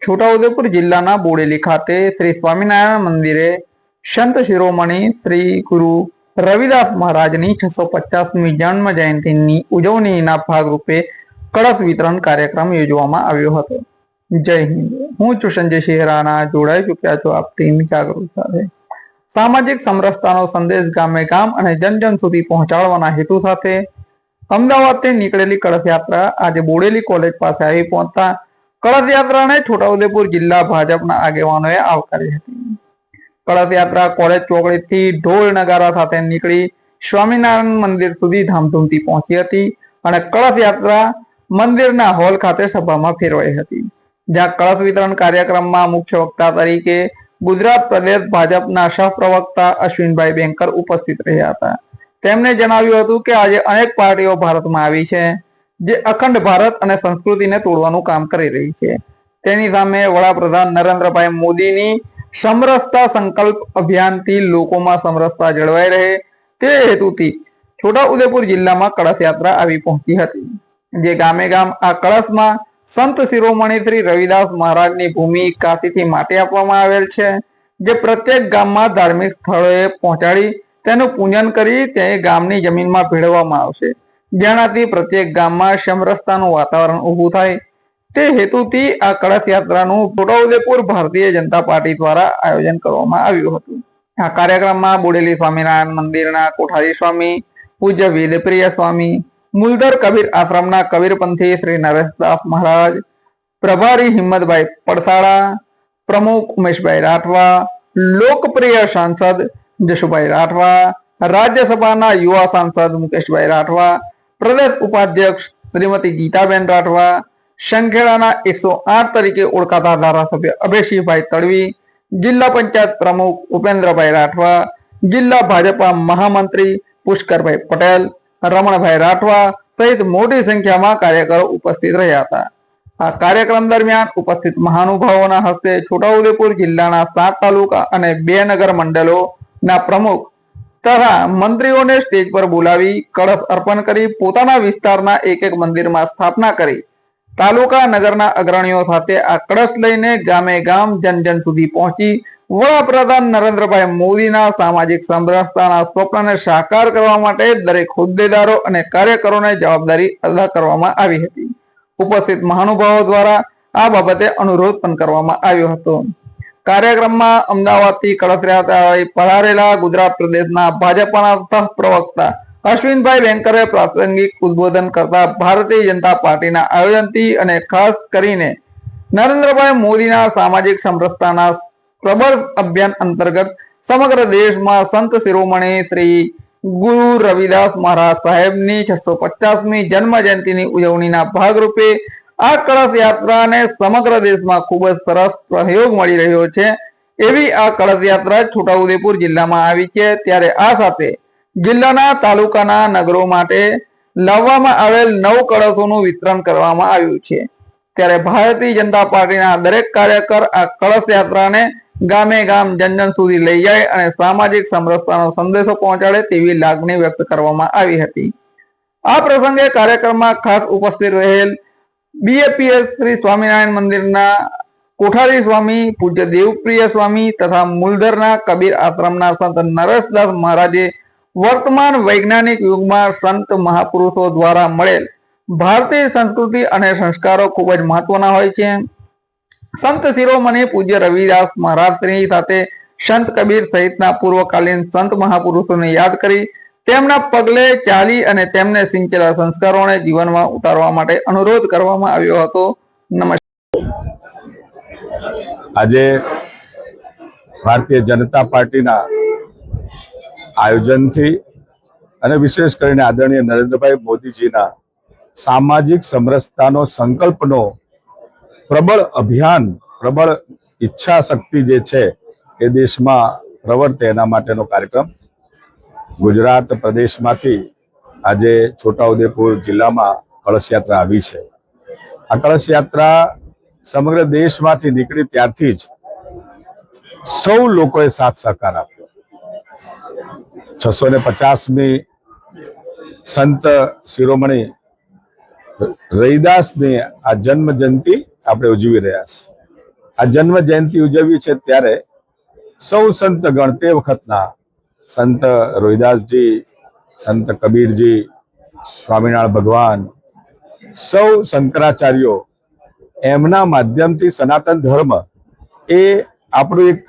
છોટાઉદેપુર જિલ્લાના બોડેલી ખાતે શ્રી સ્વામિનારાયણ મંદિરે સંત શિરોમણી શ્રી ગુરુ રવિદાસ મહારાજની 650મી જન્મ જયંતિની ઉજવણીના ભાગરૂપે કળશ વિતરણ કાર્યક્રમ યોજવામાં આવ્યો હતો। જય હિન્દ। હું છું સંજય શેરાના। જોડાઈ ચૂક્યા છો આપ ટીમ જાગૃત સાથે। સામાજિક સમરસતાનો સંદેશ ગામે ગામ અને જન જન સુધી પહોંચાડવાના હેતુ સાથે અમદાવાદથી નીકળેલી કળશ યાત્રા આજે બોડેલી કોલેજ પાસે આવી પહોંચતા કળશ યાત્રાને છોટાઉદેપુર જિલ્લા ભાજપના આગેવાનોએ આવકારી હતી। કળશ યાત્રા કોલેજ ચોકડીથી ઢોલ નગારા સાથે નીકળી સ્વામિનારાયણ મંદિર સુધી ધામધૂમથી પહોંચી હતી અને કળશ યાત્રા મંદિરના હોલ ખાતે સભામાં ફેરવાઈ હતી, જ્યાં કળશ વિતરણ કાર્યક્રમમાં મુખ્ય વક્તા તરીકે ગુજરાત પ્રદેશ ભાજપના સહપ્રવક્તા અશ્વિનભાઈ બેંકર ઉપસ્થિત રહ્યા હતા। તેમણે જણાવ્યું હતું કે આજે અનેક પાર્ટીઓ ભારતમાં આવી છે જે અખંડ ભારત અને સંસ્કૃતિને તોડવાનું કામ કરી રહી છે। તેની સામે વડાપ્રધાન નરેન્દ્રભાઈ મોદીની સમરસતા સંકલ્પ અભિયાનથી લોકોમાં સમરસતા જળવાઈ રહે તે હેતુથી છોટાઉદેપુર જિલ્લામાં કળશ યાત્રા આવી પહોંચી હતી, જે ગામે ગામ આ કળશમાં સંત શિરોમણી શ્રી રવિદાસ મહારાજની ભૂમિ કાશીથી માટી આપવામાં આવેલ છે, જે પ્રત્યેક ગામમાં ધાર્મિક સ્થળોએ પહોંચાડી તેનું પૂજન કરી તે ગામની જમીનમાં ભેળવવામાં આવશે, જેનાથી પ્રત્યેક ગામમાં સમરસતાનું વાતાવરણ ઊભું થાય તે હેતુથી આ કળશ યાત્રાનું છોટાઉદેપુર ભારતીય જનતા પાર્ટી દ્વારા આયોજન કરવામાં આવ્યું હતું। આ કાર્યક્રમમાં બોડેલી સ્વામિનારાયણ મંદિરના કોઠારી સ્વામી પૂજ્ય વેદપ્રિય સ્વામી, મુલધર કબીર આશ્રમના કબીરપંથી શ્રી નરેશદાસ મહારાજ, પ્રભારી હિંમતભાઈ પડસાળા, પ્રમુખ ઉમેશભાઈ રાઠવા, લોકપ્રિય સાંસદ જશુભાઈ રાઠવા, રાજ્યસભાના યુવા સાંસદ મુકેશભાઈ રાઠવા, પ્રદેશ ઉપાધ્યક્ષ શ્રીમતી ગીતાબેન રાઠવા, સંખેડાના 108 તરીકે ઓળખાતા ધારાસભ્ય અભયસિંહભાઈ તડવી, જિલ્લા પંચાયત પ્રમુખ ઉપેન્દ્રભાઈ રાઠવા, જિલ્લા ભાજપા મહામંત્રી પુષ્કરભાઈ પટેલ, રમણભાઈ રાઠવા સહિત મોટી સંખ્યામાં કાર્યકરો ઉપસ્થિત રહ્યા હતા। આ કાર્યક્રમ દરમિયાન ઉપસ્થિત મહાનુભાવોના હસ્તે છોટાઉદેપુર જિલ્લાના 7 તાલુકા અને 2 નગર મંડળોના પ્રમુખ તથા મંત્રીઓને સ્ટેજ પર બોલાવી કળશ અર્પણ કરી પોતાના વિસ્તારના એક મંદિરમાં સ્થાપના કરી તાલુકા નગરના અગ્રણીઓ સાથે આ કળશ લઈને ગામે ગામ જન જન સુધી પહોંચી વડાપ્રધાન નરેન્દ્રભાઈ મોદીના સામાજિક સમરસતાના સ્વપ્નને સાકાર કરવા માટે દરેક હોદ્દેદારો અને કાર્યકરોને જવાબદારી અદા કરવામાં આવી હતી। ઉપસ્થિત મહાનુભાવો દ્વારા આ બાબતે અનુરોધ પણ કરવામાં આવ્યો હતો। કાર્યક્રમમાં અમદાવાદથી કળશ યાત્રા પધારેલા ગુજરાત પ્રદેશના ભાજપના સહપ્રવક્તા અશ્વિનભાઈ બેંકરે પ્રાસંગિક ઉદ્બોધન કરતા ભારતીય જનતા પાર્ટીના આયોજનથી અને ખાસ કરીને નરેન્દ્રભાઈ મોદીના સામાજિક સમરસતાના પ્રબળ અભિયાન અંતર્ગત સમગ્ર દેશમાં સંત શિરોમણી શ્રી ગુરુ રવિદાસ મહારાજ સાહેબની 650મી જન્મ જયંતિની ઉજવણીના ભાગરૂપે આ કળશ યાત્રાને સમગ્ર દેશમાં ખૂબ જ સરસ સહયોગ મળી રહ્યો છે। એવી આ કળશ યાત્રા છોટાઉદેપુર જિલ્લામાં આવી છે, ત્યારે આ સાથે જિલ્લાના તાલુકાના નગરો માટે લાવવામાં આવેલ 9 કળશોનું વિતરણ કરવામાં આવ્યું છે। ત્યારે ભારતીય જનતા પાર્ટીના દરેક કાર્યકર આ કળશ યાત્રાને ગામે ગામ જન જન સુધી લઈ જાય અને સામાજિક સમરસતાનો સંદેશો પહોંચાડે તેવી લાગણી વ્યક્ત કરવામાં આવી હતી। આ પ્રસંગે કાર્યક્રમમાં ખાસ ઉપસ્થિત રહેલ બીએપીએસ શ્રી સ્વામિનારાયણ મંદિરના કોઠારી સ્વામી પૂજ્ય દેવપ્રિય સ્વામી તથા મુલધરના કબીર આશ્રમના સંત નરેશદાસ મહારાજે વર્તમાન વૈજ્ઞાનિક યુગમાં સંત મહાપુરુષો દ્વારા મળેલ ભારતીય સંસ્કૃતિ અને સંસ્કારો ખૂબ જ મહત્વના હોય છે। સંત શિરોમણી પૂજ્ય રવિદાસ મહારાજ શ્રી સાથે સંત કબીર સહિતના પૂર્વકાલીન સંત મહાપુરુષોને યાદ કરી તેમના પગલે ચાલી અને તેમને સિંચેલા સંસ્કારોને જીવનમાં ઉતારવા માટે અનુરોધ કરવામાં આવ્યો હતો। નમસ્કાર। આજે ભારતીય જનતા પાર્ટીના આયોજનથી અને વિશેષ કરીને આદરણીય નરેન્દ્રભાઈ મોદીજીના સામાજિક સમરસતાનો સંકલ્પનો પ્રબળ અભિયાન, પ્રબળ ઈચ્છા શક્તિ જે છે એ દેશમાં પ્રવર્તે એના માટેનો કાર્યક્રમ ગુજરાત પ્રદેશમાંથી આજે છોટાઉદેપુર જિલ્લામાં કળશ યાત્રા આવી છે। આ કળશ યાત્રા સમગ્ર દેશમાંથી નીકળી ત્યારથી જ સૌ લોકોએ સાથ સહકાર આપ્યો। 650મી સંત શિરોમણી રવિદાસની આ જન્મ જયંતિ આપણે ઉજવી રહ્યા છીએ। આ જન્મ જયંતિ ઉજવી છે ત્યારે સૌ સંત ગણ તે વખતના સંત રોહિદાસજી, સંત કબીરજી, સ્વામિનારાયણ ભગવાન, સૌ શંકરાચાર્યો, એમના માધ્યમથી સનાતન ધર્મ એ આપણું એક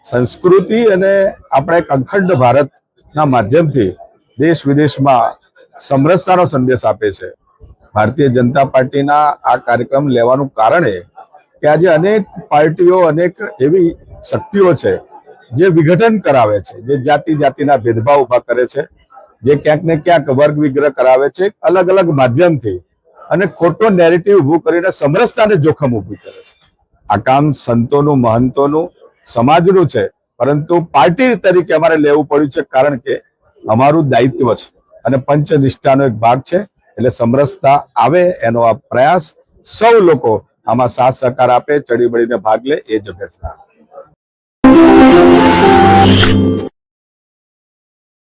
સંસ્કૃતિ અને આપણા એક અખંડ ભારતના માધ્યમથી દેશ વિદેશમાં સમરસતાનો સંદેશ આપે છે. ભારતીય જનતા પાર્ટીના આ કાર્યક્રમ લેવાનું કારણ એ કે આજે અનેક પાર્ટીઓ, અનેક એવી શક્તિઓ છે જે વિઘટન કરાવે છે, જે જાતિના ભેદભાવ ઉભા કરે છે, જે ક્યાંક ને ક્યાંક વર્ગ વિગ્રહ કરાવે છે અલગ અલગ માધ્યમથી, અને ખોટો નેરેટિવ ઊભું કરીને સમરસતાને જોખમ ઊભું કરે છે. આ કામ સંતોનું, મહંતોનું, સમાજનું છે, પરંતુ પાર્ટી તરીકે અમારે લેવું પડ્યું છે કારણ કે અમારું દાયિત્વ છે અને પંચનિષ્ઠાનો એક ભાગ છે. એટલે સમરસતા આવે એનો આ પ્રયાસ, સૌ લોકો આમાં સાથ સહકાર આપે, ચડી બળીને ભાગ લે, એ જ અભ્યર્થના.